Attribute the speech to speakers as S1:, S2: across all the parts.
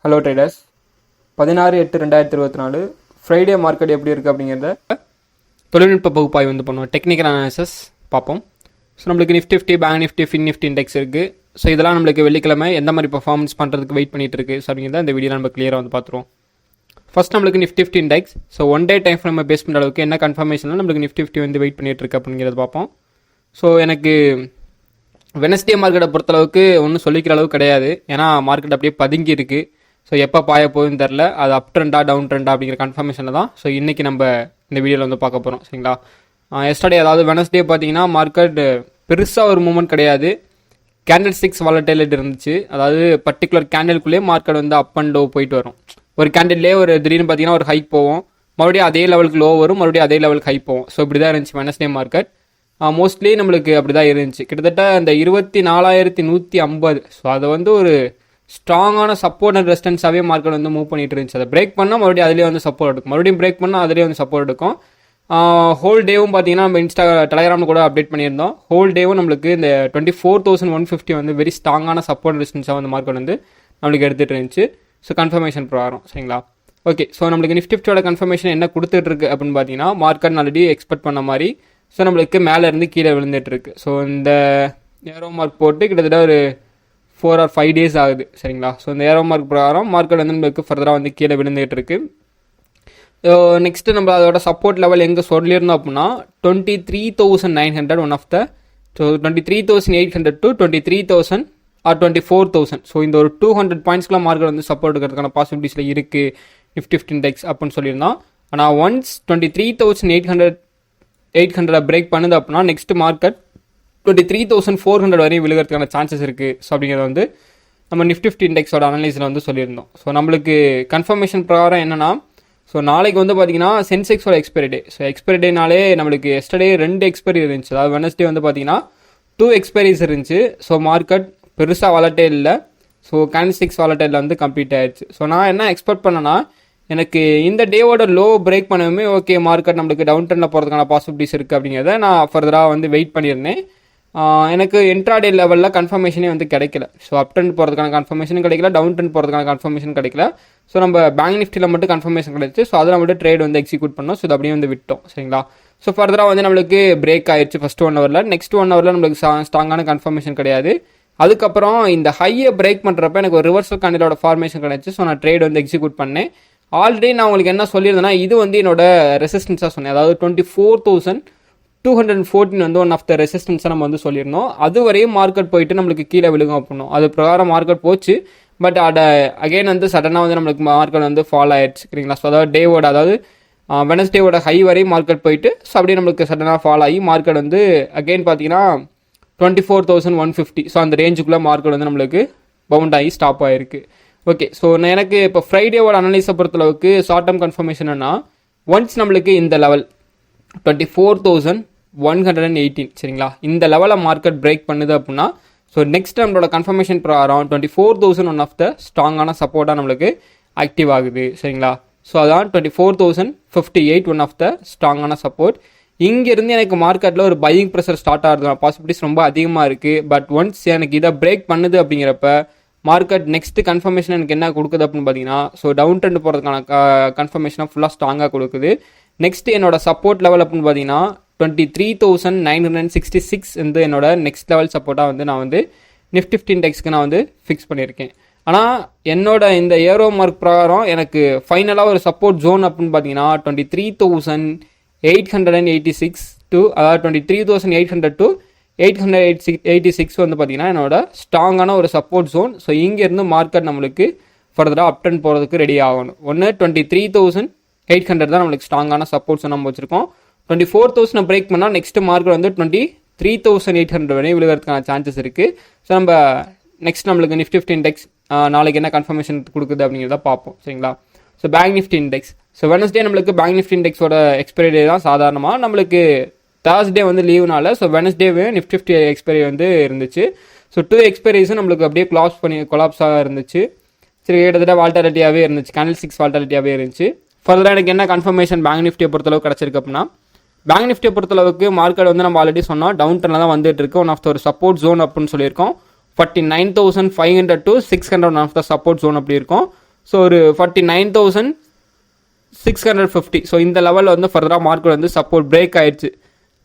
S1: Hello traders, 16/8/2024 Friday market எப்படி இருக்குது அப்படிங்கிறத தொழில்நுட்ப பகுப்பாய்வு பண்ணுவோம். டெக்னிக்கல் அனாலிசிஸ் பார்ப்போம். ஸோ நம்மளுக்கு Nifty 50, bank Nifty, fin Nifty index இருக்குது. ஸோ இதெல்லாம் நம்மளுக்கு வெள்ளிக்கிழமை எந்த மாதிரி பர்ஃபார்மன்ஸ் பண்ணுறதுக்கு வெயிட் பண்ணிட்டு இருக்குது. ஸோ அப்படிங்கிறத இந்த வீடியோ நம்ம கிளியராக பார்த்துருவோம். ஃபர்ஸ்ட் நம்மளுக்கு Nifty 50 index. So one day time நம்ம பேஸ் பண்ணுற அளவுக்கு என்ன கன்ஃபர்மேஷனில் நம்மளுக்கு நிஃப்டி 50 வெயிட் பண்ணிட்டு இருக்கு அப்படிங்கிறத பார்ப்போம். ஸோ எனக்கு வெனஸ்டே மார்க்கெட்டை பொறுத்தளவுக்கு ஒன்றும் சொல்லிக்கிற அளவுக்கு கிடையாது. ஏன்னா மார்க்கெட் அப்படியே பதுங்கி இருக்குது. ஸோ எப்போ பாய போகுதுன்னு தெரில. அது அப் ட்ரெண்டா டவுன் ட்ரெண்டா அப்படிங்கிற கன்ஃபர்மேஷனில் தான் ஸோ இன்றைக்கி நம்ம இந்த வீடியோவில் பார்க்க போகிறோம். சரிங்களா? எஸ்டர்டே அதாவது வெனஸ்டே பார்த்தீங்கன்னா மார்க்கெட் பெருசாக ஒரு மூவ்மெண்ட் கிடையாது. கேண்டில் ஸ்டிக்ஸ் வாலட்டைலிட்டி இருந்துச்சு. அதாவது பர்டிகுலர் கேண்டில்குள்ளேயே மார்க்கெட் அப் அண்ட் லோ போயிட்டு வரும். ஒரு கேண்டில்லே ஒரு திடீர்னு பார்த்தீங்கன்னா ஒரு ஹைக் போவோம், மறுபடியும் அதே லெவலுக்கு லோ வரும், மறுபடியும் அதே லெவலுக்கு ஹைக் போவோம். ஸோ இப்படி தான் இருந்துச்சு வெனஸ்டே மார்க்கெட். மோஸ்ட்லி நம்மளுக்கு அப்படி தான் இருந்துச்சு. கிட்டத்தட்ட இந்த 24,150. ஸோ அதை ஒரு ஸ்ட்ராங்கான சப்போர்ட் அண்ட் ரெசிஸ்டன்ஸாகவே மார்க்கெட் மூவ் பண்ணிட்டு இருந்துச்சு. அதை பிரேக் பண்ணால் மறுபடியும் அதிலே சப்போர்ட் எடுக்கும், மறுபடியும் பிரேக் பண்ணால் அதிலே சப்போர்ட் எடுக்கும். ஹோல் டேவும் பார்த்தீங்கன்னா நம்ம டெலகிராமில் கூட அப்டேட் பண்ணியிருந்தோம். ஹோல் டேவும் நம்மளுக்கு இந்த 24,150 வெரி ஸ்ட்ராங்கான சப்போர்ட் ரெசிஸ்டன்ஸாக மார்க்கெட் நம்மளுக்கு எடுத்துகிட்டு இருந்துச்சு. ஸோ கன்ஃபர்மேஷன் ப்ராரம். சரிங்களா? ஓகே. ஸோ நம்மளுக்கு நிஃப்டி 50 கன்ஃபர்மேஷன் என்ன கொடுத்துட்டு இருக்கு அப்படின்னு பார்த்தீங்கன்னா, மார்க்கெட் ஆல்ரெடி எக்ஸ்பெக்ட் பண்ண மாதிரி ஸோ நம்மளுக்கு மேலே இருந்து கீழே விழுந்துட்டு இருக்கு. ஸோ இந்த ஏரோ மார்க் போட்டு கிட்டத்தட்ட ஒரு 4 or 5 days ஆகுது. சரிங்களா? ஸோ இந்த ஏரோ மார்க் பிரகாரம் மார்க்கெட் நம்மளுக்கு ஃபர்தராக கீழே விழுந்துட்டு இருக்கு. நெக்ஸ்ட் நம்ம அதோட சப்போர்ட் லெவல் எங்கே சொல்லியிருந்தோம் அப்படின்னா 23,900 one of the. So 23,800 to 23,000 or 24,000. So இந்த ஒரு 200 பாயிண்ட்ஸ்க்குலாம் மார்க்கெட் சப்போர்ட் இருக்கிறதுக்கான பாசிபிலிட்டிஸில் இருக்குது நிஃப்டி 50 இண்டெக்ஸ் அப்படின்னு சொல்லியிருந்தோம். ஆனால் ஒன்ஸ் 23,800 பிரேக் பண்ணுது அப்படின்னா நெக்ஸ்ட் மார்க்கெட் 23,400 வரையும் விழுகிறதுக்கான சான்சஸ் இருக்குது. ஸோ அப்படிங்கிறத நம்ம நிஃப்டி 50 இண்டெக்ஸோட அனலைஸில் சொல்லியிருந்தோம். ஸோ நம்மளுக்கு கன்ஃபர்மேஷன் பிரகாரம் என்னென்னா, ஸோ நாளைக்கு பார்த்தீங்கன்னா சென்செக்ஸோட எக்ஸ்பைரி டே. ஸோ எக்ஸ்பைரி டேனாலே நம்மளுக்கு எஸ்டர்டே 2 எக்ஸ்பைரி இருந்துச்சு. அதாவது வெனஸ்டே பார்த்தீங்கன்னா 2 எக்ஸ்பைரிஸ் இருந்துச்சு. ஸோ மார்க்கெட் பெருசாக வாலட்டைல் இல்லை. ஸோ கேண்டில்ஸ்டிக்ஸ் வாலட்டைலில் கம்ப்ளீட் ஆயிடுச்சு. ஸோ நான் என்ன எக்ஸ்பெக்ட் பண்ணேன்னா, எனக்கு இந்த டேவோட லோ பிரேக் பண்ணவுமே ஓகே மார்க்கெட் நம்மளுக்கு டவுன் ட்ரெண்டில் போகிறதுக்கான பாசிபிலிட்டிஸ் இருக்குது அப்படிங்கிறத நான் ஃபர்தராக வெயிட் பண்ணியிருந்தேன். எனக்கு இன்ட்ராடே லெவலில் கன்ஃபர்மேஷனே கிடைக்கல. ஸோ அப் ட்ரெண்ட் போகிறதுக்கான கன்ஃபர்மேஷன் கிடைக்கல, டவுன் ட்ரெண்ட் போகிறதுக்கான கன்ஃபர்மேஷன் கிடைக்கல. ஸோ நம்ம பேங்க் நிஃப்டியில் மட்டும் கன்ஃபர்மேஷன் கிடைச்சி. ஸோ அதில் மட்டும் ட்ரேட் எக்ஸிக்யூட் பண்ணோம். ஸோ இது அப்படியே விட்டோம். சரிங்களா? ஸோ ஃபர்தராக நம்மளுக்கு பிரேக் ஆயிடுச்சு ஃபர்ஸ்ட் 1 ஹவரில். நெக்ஸ்ட் 1 ஹவரில் நம்மளுக்கு ஸ்ட்ராங்கான கன்ஃபர்மேஷன் கிடையாது. அதுக்கப்புறம் இந்த ஹையை பிரேக் பண்ணுறப்ப எனக்கு ஒரு ரிவர்சல் கேண்டிலோட ஃபார்மேஷன் கிடைச்சி. ஸோ நான் ட்ரேட் எக்ஸிக்யூட் பண்ணேன். ஆல்ரெடி நான் உங்களுக்கு என்ன சொல்லியிருந்தேன்னா, இது என்னோட ரெசிஸ்டன்ஸாக சொன்னேன். அதாவது 24,214 ஒன் ஆஃப் த ரெசிஸ்டன்ஸை நம்ம சொல்லியிருந்தோம். அது வரையும் மார்க்கெட் போயிட்டு நம்மளுக்கு கீழே விழுகும் அப்படின்னோம். அது பிரகாரம் மார்க்கெட் போச்சு. பட் அதை அகைன் சடனாக நம்மளுக்கு மார்க்கெட் ஃபால் ஆயிடுச்சு. சரிங்களா? ஸோ அதாவது டேவோட, அதாவது வெனஸ்டேவோட ஹை வரையும் மார்க்கெட் போயிட்டு ஸோ அப்படியே நம்மளுக்கு சடனாக ஃபால் ஆகி மார்க்கெட் அகைன் பார்த்தீங்கன்னா 24,150. ஸோ அந்த ரேஞ்சுக்குள்ளே மார்க்கெட் நம்மளுக்கு பவுண்ட் ஆகி ஸ்டாப் ஆகிருக்கு. ஓகே. ஸோ எனக்கு இப்போ ஃப்ரைடேவோட அனலைஸை பொறுத்தளவுக்கு ஷார்ட் டேர்ம் கன்ஃபர்மேஷன்னா, ஒன்ஸ் நம்மளுக்கு இந்த லெவல் 24,118, சரிங்களா, இந்த லெவலை மார்க்கெட் பிரேக் பண்ணுது அப்படின்னா ஸோ நெக்ஸ்ட் நம்மளோட கன்ஃபர்மேஷன் பிரகாரம் 24,000 ஒன் ஆஃப் த ஸ்ட்ராங்கான சப்போர்ட்டாக நம்மளுக்கு ஆக்டிவ் ஆகுது. சரிங்களா? ஸோ அதான் 24,058 ஒன் ஆஃப் த ஸ்ட்ராங்கான சப்போர்ட். இங்கேருந்து எனக்கு மார்க்கெட்டில் ஒரு பையிங் ப்ரெஷர் ஸ்டார்ட் ஆகுது, பாசிபிலிட்டிஸ் ரொம்ப அதிகமாக இருக்குது. பட் ஒன்ஸ் எனக்கு இதை பிரேக் பண்ணுது அப்படிங்கிறப்ப மார்க்கெட் நெக்ஸ்ட் கன்ஃபர்மேஷன் எனக்கு என்ன கொடுக்குது அப்படின்னு பார்த்தீங்கன்னா, ஸோ டவுன் ட்ரெண்ட் போகிறதுக்கான கன்ஃபர்மேஷனாக ஃபுல்லாக ஸ்ட்ராங்காக கொடுக்குது. நெக்ஸ்ட் என்னோட சப்போர்ட் லெவல் அப்படின்னு பார்த்தீங்கன்னா 23,966 என்னோட நெக்ஸ்ட் லெவல் சப்போர்ட்டாக நான் நிஃப்டி 50 இண்டெக்ஸ்க்கு நான் ஃபிக்ஸ் பண்ணியிருக்கேன். ஆனால் என்னோட இந்த ஏரோ மார்க் பிரகாரம் எனக்கு ஃபைனலாக ஒரு சப்போர்ட் ஜோன் அப்படின்னு பார்த்தீங்கன்னா 23,886 to அதாவது 23,800 to 886 பார்த்தீங்கன்னா என்னோட ஸ்ட்ராங்கான ஒரு சப்போர்ட் ஜோன். ஸோ இங்கேருந்து மார்க்கெட் நம்மளுக்கு ஃபர்தராக அப் ட்ரெண்ட் போகிறதுக்கு ரெடி ஆகணும். 23,800 தான் நம்மளுக்கு ஸ்ட்ராங்கான சப்போர்ட் ஜோன் நம்ம வச்சுருக்கோம். 24,000 பிரேக் பண்ணால் நெக்ஸ்ட் மார்க்கெட் 23,800 வரையும் விழுகிறதுக்கான சான்சஸ் இருக்குது. ஸோ நம்ம நெக்ஸ்ட் நம்மளுக்கு நிஃப்டி 50 இண்டெக்ஸ் நாளைக்கு என்ன கன்ஃபர்மேஷன் கொடுக்குது அப்படிங்கிறத பார்ப்போம். சரிங்களா? So bank Nifty index. So Wednesday நம்மளுக்கு பேங்க் நிஃப்டி இண்டெக்ஸோட எக்ஸ்பைரி டே தான். சாதாரணமாக நம்மளுக்கு தேர்ஸ்டே லீவுனால ஸோ வெனஸ்டேவே நிஃப்டி 50 எக்ஸ்பைரி இருந்துச்சு. ஸோ 2 எக்ஸ்பைரிஸும் நம்மளுக்கு அப்படியே கொலாப்ஸாக இருந்துச்சு. சரி, கிட்டத்தட்ட வால்டாலிட்டியாகவே இருந்துச்சு, கேண்டில் ஸ்டிக்ஸ் வால்டாலிட்டியாகவே இருந்துச்சு. ஃபர்தராக எனக்கு என்ன கன்ஃபர்மேஷன் பேங்க் நிஃப்டியை பொறுத்தளவு கிடச்சிருக்கு அப்படின்னா, பேங்க் நிஃப்டியை பொறுத்தளவுக்கு மார்க்கெட் நம்ம ஆல்ரெடி சொன்னோம் டவுன் ட்ரெண்டில் தான் வந்துட்டு இருக்கு. ஒன் ஆஃப் த ஒரு சப்போர்ட் ஜோன் அப்படின்னு சொல்லியிருக்கோம். 49,500 to 600 one of the support zone அப்படி இருக்கும். ஸோ ஒரு 49,650. ஸோ இந்த லெவலில் வந்து ஃபர்தராக மார்க்கெட் வந்து சப்போர்ட் பிரேக் ஆயிடுச்சு.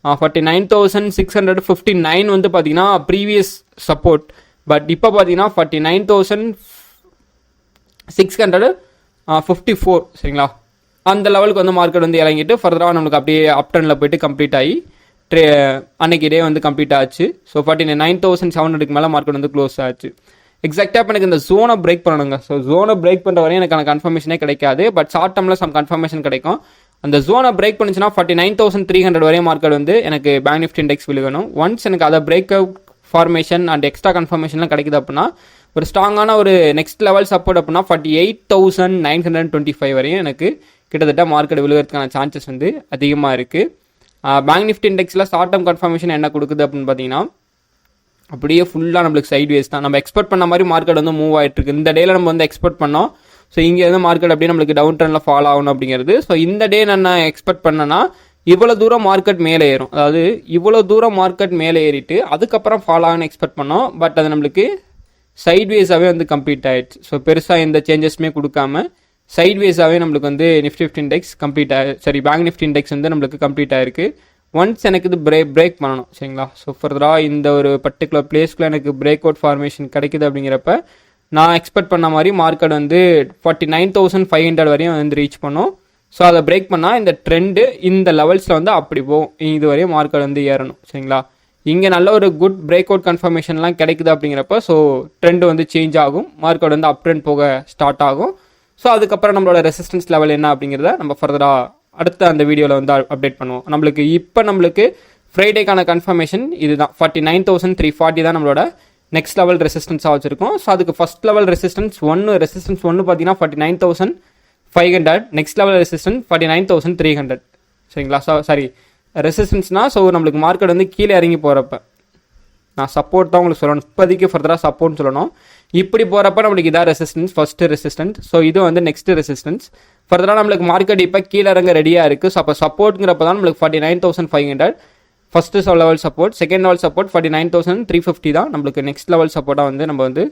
S1: 49,659 வந்து பார்த்தீங்கன்னா ப்ரீவியஸ் சப்போர்ட். பட் இப்போ பார்த்தீங்கன்னா 49,654 சரிங்களா. அந்த லெவலுக்கு வந்து மார்க்கெட் வந்து இறங்கிட்டு ஃபர்தராக நம்மளுக்கு அப்படியே அப் ட்ரெண்டில் போயிட்டு கம்ப்ளீட் ஆகி அன்னைக்கு டே வந்து கம்ப்ளீட் ஆச்சு. ஸோ 49,700க்கு மேலே மார்க்கெட் வந்து க்ளோஸ் ஆச்சு. எக்ஸாக்டாக இப்போ எனக்கு இந்த ஜோனை பிரேக் பண்ணணுங்க. ஸோ ஜோனை பிரேக் பண்ணுற வரையும் எனக்கான கன்ஃபர்மேஷனே கிடைக்காது. பட் ஷார்ட் டேர்மில் சம் கன்ஃபர்மேஷன் கிடைக்கும். அந்த ஜோனை பிரேக் பண்ணிச்சுன்னா 49,300 வரையும் மார்க்கெட் வந்து எனக்கு பேங்க் நிஃப்டி இண்டெக்ஸ் விழுகணும். ஒன்ஸ் எனக்கு அதை break out formation and extra கன்ஃபர்மேஷன்லாம் கிடைக்குது அப்படின்னா ஒரு ஸ்ட்ராங்கான ஒரு நெக்ஸ்ட் லெவல் சப்போர்ட் அப்படின்னா 48,925 வரையும் எனக்கு கிட்டத்தட்ட மார்க்கெட் விழுகிறதுக்கான சான்சஸ் வந்து அதிகமாக இருக்குது. பேங்க் நிஃப்டி இண்டெக்ஸில் ஷார்ட் டேர்ம் கன்ஃபர்மேஷன் என்ன கொடுக்குது அப்படின்னு பார்த்தீங்கன்னா அப்படியே ஃபுல்லாக நம்மளுக்கு சைட் வேஸ் தான். நம்ம எக்ஸ்பெக்ட் பண்ண மாதிரி மார்க்கெட் வந்து மூவ் ஆகிட்டு இருக்கு. இந்த டேல நம்ம வந்து எக்ஸ்பெக்ட் பண்ணோம். ஸோ இங்கே இருந்து மார்க்கெட் அப்படியே நம்மளுக்கு டவுன் ட்ரெண்டில் ஃபாலோ ஆகணும் அப்படிங்கிறது. ஸோ இந்த டே நான் எக்ஸ்பெக்ட் பண்ணேன்னா இவ்வளோ தூரம் மார்க்கெட் மேலே ஏறும். அதாவது இவ்வளோ தூரம் மார்க்கெட் மேலே ஏறிட்டு அதுக்கப்புறம் ஃபாலோ ஆகணும்னு எக்ஸ்பெக்ட் பண்ணோம். பட் அது நம்மளுக்கு சைட்வேஸாகவே வந்து கம்ப்ளீட் ஆயிடுச்சு. ஸோ பெருசாக எந்த சேஞ்சஸுமே கொடுக்காம சைட்வேஸாகவே நம்மளுக்கு வந்து Nifty index complete bank Nifty index வந்து நம்மளுக்கு கம்ப்ளீட் ஆயிருக்கு. ஒன்ஸ் எனக்கு இது பிரேக் பண்ணணும் சரிங்களா. ஸோ ஃபர்தராக இந்த ஒரு பர்டிகுலர் பிளேஸ்க்குள்ள எனக்கு பிரேக் அவுட் ஃபார்மேஷன் கிடைக்குது அப்படிங்கிறப்ப நான் எக்ஸ்பெக்ட் பண்ண மாதிரி மார்க்கெட் வந்து 49,500 வரையும் வந்து ரீச் பண்ணும். ஸோ அதை பிரேக் பண்ணால் இந்த ட்ரெண்டு இந்த லெவல்ஸில் வந்து அப்படி போகும். இது வரையும் மார்க்கெட் வந்து ஏறணும் சரிங்களா. இங்கே நல்ல ஒரு குட் பிரேக் அவுட் கன்ஃபர்மேஷன்லாம் கிடைக்குது அப்படிங்கிறப்ப ஸோ ட்ரெண்டு வந்து சேஞ்ச் ஆகும். மார்க்கெட் வந்து அப் ட்ரெண்ட் போக ஸ்டார்ட் ஆகும். ஸோ அதுக்கப்புறம் நம்மளோட ரெசிஸ்டன்ஸ் லெவல் என்ன அப்படிங்கிறத நம்ம ஃபர்தராக அடுத்த அந்த வீடியோவில் வந்து அப்டேட் பண்ணுவோம். நம்மளுக்கு ஃப்ரைடேக்கான கன்ஃபர்மேஷன் இதுதான். 49,340 தான் நம்மளோட நெக்ஸ்ட் லெவல் ரெசிஸ்டன்ஸாக வச்சிருக்கோம். ஸோ அதுக்கு ஃபர்ஸ்ட் லெவல் ரெசிஸ்டன்ஸ் ஒன்று பார்த்தீங்கன்னா 49,500. நெக்ஸ்ட் லெவல் ரெசிஸ்டன்ஸ் 49,300 சரிங்களா. சாரி ரெசிஸ்டன்ஸ்னா ஸோ நம்மளுக்கு மார்க்கெட் வந்து கீழே இறங்கி போகிறப்ப நான் சப்போர்ட் தான் உங்களுக்கு சொல்லணும். இப்போதைக்கு ஃபர்தராக சப்போர்ட்னு சொல்லணும். இப்படி போகிறப்ப நம்மளுக்கு இதான் ரெசிஸ்டன்ஸ் ஃபர்ஸ்ட் ரெசிஸ்டன்ஸ். ஸோ இது வந்து நெக்ஸ்ட் ரெசிஸ்டன்ஸ். ஃபர்தராக நம்மளுக்கு மார்க்கெட் இப்போ கீழே இறங்க ரெடியாக இருக்குது. ஸோ அப்போ சப்போர்ட்ங்கிறப்ப தான் நம்மளுக்கு 49,500 first level support. Second level support 49,350 தான் நம்மளுக்கு நெக்ஸ்ட் லெவல் சப்போர்ட்டாக வந்து நம்ம வந்து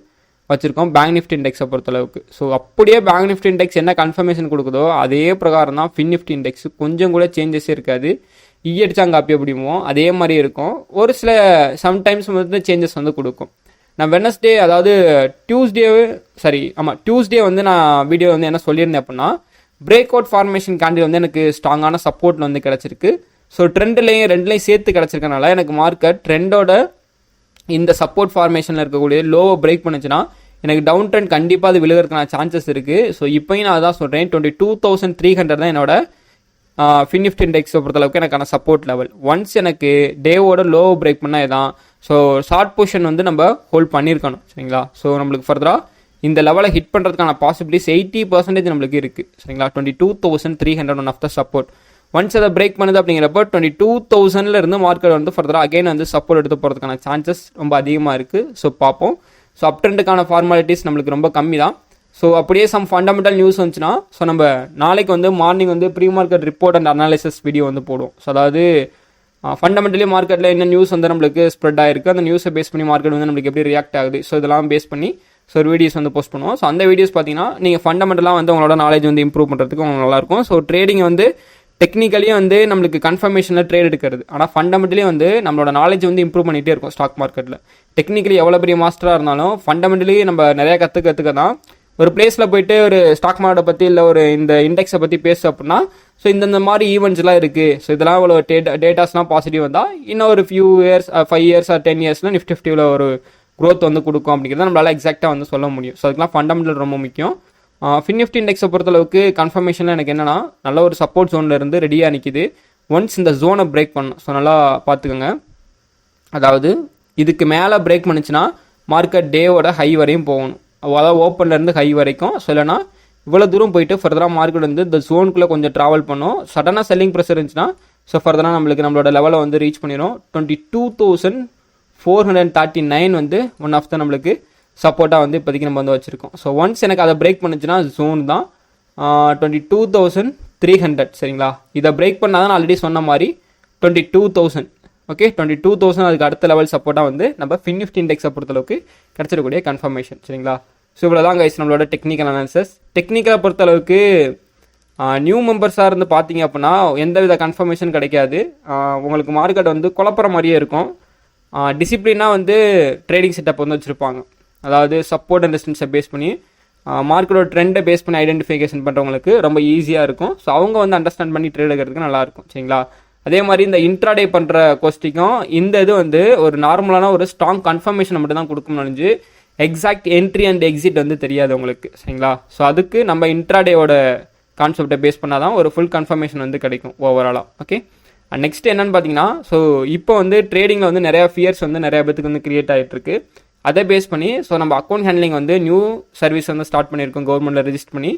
S1: வச்சிருக்கோம் பேங்க் நிஃப்டி இண்டெக்ஸை பொறுத்தளவுக்கு. ஸோ அப்படியே பேங்க் நிஃப்டி இண்டெக்ஸ் என்ன கன்ஃபர்மேஷன் கொடுக்குதோ அதே பிரகாரம் தான் ஃபின் நிஃப்டி இண்டெக்ஸ். கொஞ்சம் கூட சேஞ்சஸே இருக்காது. அடிச்சாங்க அப்படி அப்படிமோ அதே மாதிரி இருக்கும். ஒரு சில சம்டைம்ஸ் வந்து சேஞ்சஸ் வந்து கொடுக்கும். நான் வெனஸ்டே அதாவது டியூஸ்டே வந்து நான் வீடியோ வந்து என்ன சொல்லியிருந்தேன் அப்படின்னா பிரேக் அவுட் ஃபார்மேஷன் கேண்டில் வந்து எனக்கு ஸ்ட்ராங்கான சப்போர்ட் வந்து கிடச்சிருக்கு. ஸோ ரெண்டுலையும் சேர்த்து கிடச்சிருக்கனால எனக்கு மார்க்கெட் ட்ரெண்டோட இந்த சப்போர்ட் ஃபார்மேஷனில் இருக்கக்கூடிய லோவை பிரேக் பண்ணுச்சுன்னா எனக்கு டவுன் ட்ரெண்ட் கண்டிப்பாக அது விழுகிறதுக்கான சான்சஸ் இருக்குது. ஸோ இப்போயும் நான் அதான் சொல்கிறேன். 22,300 தான் என்னோட ஃபின் நிஃப்டி இண்டெக்ஸை பொறுத்தளவுக்கு எனக்கான சப்போர்ட் லெவல். ஒன்ஸ் எனக்கு டேவோட லோவை பிரேக் பண்ணால் இதான். ஸோ ஷார்ட் பொசிஷன் வந்து நம்ம ஹோல்ட் பண்ணியிருக்கணும் சரிங்களா. ஸோ நம்மளுக்கு ஃபர்தராக இந்த லெவலை ஹிட் பண்ணுறதுக்கான பாசிபிலிட்டிஸ் 80% நம்மளுக்கு இருக்குது சரிங்களா. 22,300 one of the support. Once அதை பிரேக் பண்ணுது அப்படிங்கிறப்போ 22,000 இருந்து மார்க்கெட் வந்து ஃபர்தராக அகைன் வந்து சப்போர்ட் எடுத்து போகிறதுக்கான சான்சஸ் ரொம்ப அதிகமாக இருக்குது. ஸோ பார்ப்போம். ஸோ அப் ட்ரெண்டுக்கான ஃபார்மாலிட்டிஸ் நம்மளுக்கு ரொம்ப கம்மி தான். ஸோ அப்படியே சம் ஃபண்டமெண்டல் நியூஸ் வந்துச்சுன்னா ஸோ நம்ம நாளைக்கு வந்து மார்னிங் வந்து pre market report and analysis video வந்து போடுவோம். ஸோ அதாவது ஃபண்டமெண்டலி மார்க்கெட்டில் என்ன நியூஸ் வந்து நம்மளுக்கு ஸ்ப்ரெட் ஆயிருக்கு, அந்த நியூஸை பேஸ் பண்ணி மார்க்கெட் வந்து நம்மளுக்கு எப்படி ரியாக்ட் ஆகுது, ஸோ இதெல்லாம் பேஸ் பண்ணி ஸோ ஒரு வீடியோஸ் வந்து போஸ்ட் பண்ணுவோம். ஸோ அந்த வீடியோஸ் பார்த்தீங்கன்னா நீங்கள் ஃபண்டமெண்டலாக வந்து உங்களோட நாலேஜ் வந்து இம்ப்ரூவ் பண்ணுறதுக்கு உங்களுக்கு நல்லாயிருக்கும். ஸோ ட்ரேடிங் வந்து டெக்னிக்கலியும் வந்து நம்மளுக்கு கன்ஃபர்மேஷனில் ட்ரேட் எடுக்கிறது. ஆனால் ஃபண்டமெண்டலி வந்து நம்மளோட நாலேஜ் வந்து இம்ப்ரூவ் பண்ணிகிட்டே இருக்கும் ஸ்டாக் மார்க்கெட்டில். டெக்னிக்கலி எவ்வளோ பெரிய மாஸ்டராக இருந்தாலும் ஃபண்டமெண்டலி நம்ம நிறையா கற்றுக்க தான் ஒரு பிளேஸில் போயிட்டு ஒரு ஸ்டாக் மார்க்கெட்டை பற்றி இல்லை ஒரு இந்த இண்டெக்ஸை பற்றி பேசு அப்படின்னா ஸோ இந்த மாதிரி ஈவெண்ட்ஸ்லாம் இருக்குது. ஸோ இதெல்லாம் இவ்வளோ டேட்டாஸ்லாம் பாசிட்டிவ் வந்தால் இன்னும் ஒரு ஃபியூ இயர்ஸ் 5 இயர்ஸ் ஆர் 10 இயர்ஸில் நிஃப்டி 50 ஒரு க்ரோத் வந்து கொடுக்கும் அப்படிங்கிறத நம்மளால் எக்ஸாக்டாக வந்து சொல்ல முடியும். ஸோ அதுக்கெலாம் ஃபண்டமெண்டல் ரொம்ப முக்கியம். ஃபின் நிஃப்டி இண்டெக்ஸை பொறுத்தளவுக்கு கன்ஃபர்மேஷனில் எனக்கு என்னென்னா நல்ல ஒரு சப்போர்ட் ஜோனில் இருந்து ரெடியாக நிற்கிது. ஒன்ஸ் இந்த ஜோனை பிரேக் பண்ணணும். ஸோ நல்லா பார்த்துக்கோங்க. அதாவது இதுக்கு மேலே பிரேக் பண்ணிச்சுன்னா மார்க்கெட் டேவோட ஹை வரையும் போகணும். அதாவது ஓப்பன்லேருந்து ஹை வரைக்கும். ஸோ இல்லைனா இவ்வளோ தூரம் போயிட்டு ஃபர்தராக மார்க்கெட் வந்து இந்த ஜோனுக்குள்ளே கொஞ்சம் ட்ராவல் பண்ணும். சடனாக செல்லிங் ப்ரெஷர் இருந்துச்சுன்னா ஸோ ஃபர்தராக நம்மளோட லெவலை வந்து ரீச் பண்ணிடும். 22,439 வந்து ஒன் ஆஃப் த நம்மளுக்கு சப்போர்ட்டாக வந்து இப்போதைக்கு நம்ம வந்து வச்சுருக்கோம். ஸோ ஒன்ஸ் எனக்கு அதை பிரேக் பண்ணுச்சுன்னா ஜோன் தான் 22,300 சரிங்களா. இதை பிரேக் பண்ணால் தான் நான் ஆல்ரெடி சொன்ன மாதிரி 22,000 ஓகே 22,000 அதுக்கு அடுத்த லெவல் சப்போர்ட்டாக வந்து நம்ம ஃபின் நிஃப்டி இண்டெக்ஸை பொறுத்தளவுக்கு கிடச்சிடக்கூடிய கன்ஃபர்மேஷன் சரிங்களா. ஸோ இவ்வளோ தான் கைஸ் நம்மளோட டெக்னிக்கல் அனாலிசிஸ். டெக்னிக்கலை பொறுத்தளவுக்கு நியூ மெம்பர்ஸாக இருந்து பார்த்தீங்க அப்படின்னா எந்த வித கன்ஃபர்மேஷன் கிடைக்காது. உங்களுக்கு மார்க்கெட் வந்து குழப்புற மாதிரியே இருக்கும். டிசிப்ளினாக வந்து ட்ரேடிங் செட்டப் வந்து வச்சுருப்பாங்க. அதாவது சப்போர்ட் அண்ட் ரெசிஸ்டன்ஸை பேஸ் பண்ணி மார்க்கெட்டோட ட்ரெண்டை பேஸ் பண்ணி ஐடென்டிஃபிகேஷன் பண்ணுறவங்களுக்கு ரொம்ப ஈஸியாக இருக்கும். ஸோ அவங்க வந்து அண்டர்ஸ்டாண்ட் பண்ணி ட்ரேட் எடுக்கிறதுக்கு நல்லாயிருக்கும். சரிங்களா? அதே மாதிரி இந்த இன்ட்ராடே பண்ணுற கோஸ்டிக்கும் இந்த இது வந்து ஒரு நார்மலான ஒரு ஸ்ட்ராங் கன்ஃபர்மேஷன் மட்டும் தான் கொடுக்கணும்னு நினச்சி எக்ஸாக்ட் என்ட்ரி அண்ட் எக்ஸிட் வந்து தெரியாது உங்களுக்கு. சரிங்களா? ஸோ அதுக்கு நம்ம இன்ட்ராடேயோட கான்செப்டை பேஸ் பண்ணால் தான் ஒரு ஃபுல் கன்ஃபர்மேஷன் வந்து கிடைக்கும் ஓவராலாக. ஓகே, அண்ட் நெக்ஸ்ட் என்னென்னு பார்த்தீங்கன்னா, ஸோ இப்போ வந்து ட்ரேடிங்கில் வந்து நிறையா ஃபியர்ஸ் வந்து நிறையா பேத்துக்கு வந்து கிரியேட் ஆகிட்டுருக்கு. அதை பேஸ் பண்ணி ஸோ நம்ம அக்கௌண்ட் ஹேண்ட்லிங் வந்து நியூ சர்வீஸ் வந்து ஸ்டார்ட் பண்ணியிருக்கோம் கவர்மெண்ட்டில் ரெஜிஸ்டர் பண்ணி.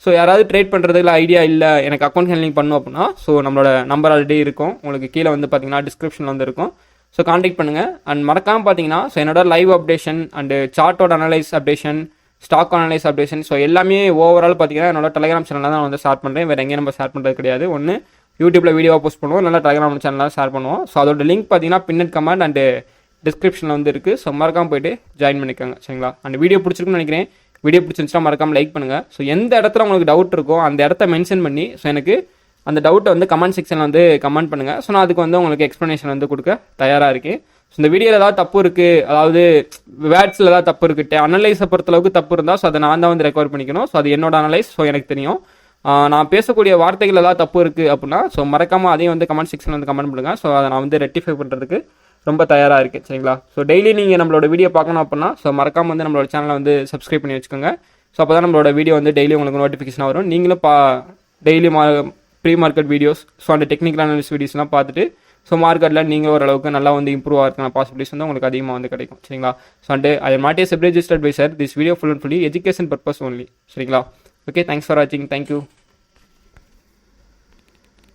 S1: ஸோ யாராவது ட்ரேட் பண்ணுறதுல ஐடியா இல்லை, எனக்கு அக்கௌண்ட் ஹேண்ட்லிங் பண்ணும் அப்படின்னா ஸோ நம்மளோட நம்பர் ஆல்ரெடி இருக்கும் உங்களுக்கு கீழே வந்து பார்த்தீங்கன்னா டிஸ்கிரிப்ஷனில் வந்து இருக்கும். ஸோ கான்டாக்ட் பண்ணுங்கள். அண்ட் மறக்காமல் பார்த்தீங்கன்னா ஸோ என்னோட லைவ் அப்டேஷன் அண்டு சார்ட்டோட analyse updation, stock analyse updation, so எல்லாமே ஓவரால் பார்த்தீங்கன்னா என்னோட டெலிகிராம் சேனலில் தான் வந்து ஷேர் பண்ணுறேன். வேறு எங்கேயும் நம்ம ஷேர் பண்ணுறது கிடையாது. ஒன்று யூடியூப்பில் வீடியோவாக போஸ்ட் பண்ணுவோம், நல்லா டெலிகிராம் சேனலில் ஷேர் பண்ணுவோம். ஸோ அதோட லிங்க் பார்த்தீங்கன்னா பின்னட் கமெண்ட் அண்டு டிஸ்கிரிப்ஷனில் வந்து இருக்குது. ஸோ மறக்காமல் போய்ட்டு ஜாயின் பண்ணிக்கோங்க. சரிங்களா? அண்ட் வீடியோ பிடிச்சிருக்குன்னு நினைக்கிறேன். வீடியோ பிடிச்சிருந்துச்சுன்னா மறக்காமல் லைக் பண்ணுங்கள். ஸோ எந்த இடத்துல உங்களுக்கு டவுட் இருக்கோ அந்த இடத்த மென்ஷன் பண்ணி ஸோ எனக்கு அந்த டவுட்டை வந்து கமெண்ட் செக்ஷனில் வந்து கமெண்ட் பண்ணுங்கள். ஸோ நான் அதுக்கு வந்து உங்களுக்கு எக்ஸ்ப்ளனேஷன் வந்து கொடுக்க தயாராக இருக்கேன். ஸோ இந்த வீடியோவில் ஏதாவது தப்பு இருக்குது, அதாவது வேர்ட்ஸில் ஏதாவது தப்பு இருக்குது, அனலைஸை பொறுத்தளவுக்கு தப்பு இருந்தால் ஸோ அதை நான் தான் வந்து ரெக்கவர் பண்ணிக்கணும். ஸோ அது என்னோட அனலைஸ். ஸோ எனக்கு தெரியும். நான் பேசக்கூடிய வார்த்தைகள் ஏதாவது தப்பு இருக்குது அப்படின்னா ஸோ மறக்காமல் அதையும் வந்து கமெண்ட் செக்ஷனில் வந்து கமெண்ட் பண்ணுங்கள். ஸோ அதை நான் வந்து ரெக்டிஃபை பண்ணுறதுக்கு ரொம்ப தயாராக இருக்குது. சரிங்களா? ஸோ டெய்லி நீங்கள் நம்மளோட வீடியோ பார்க்கணும் அப்படின்னா ஸோ மறக்காமல் வந்து நம்மளோட சேனலை வந்து சப்ஸ்கிரைப் பண்ணி வச்சுக்கோங்க. ஸோ அப்போ தான் நம்மளோட வீடியோ வந்து டெய்லி உங்களுக்கு நோட்டிஃபிகேஷன் வரும். நீங்களும் daily pre market videos, so அந்த டெக்னிக்கல் அனாலிசிஸ் வீடியோஸ்லாம் பார்த்துட்டு ஸோ மார்க்கெட்டில் நீங்கள் ஓரளவுக்கு நல்லா வந்து இம்ப்ரூவ் ஆகிறதுக்கான பாசிபிலிட்டிஸ் வந்து உங்களுக்கு அதிகமாக வந்து கிடைக்கும். சரிங்களா? So and I am not a sub registered adviser. This video full and fully education purpose only. சரிங்களா? ஓகே, தேங்க்ஸ் ஃபார் வாட்சிங். தேங்க்யூ.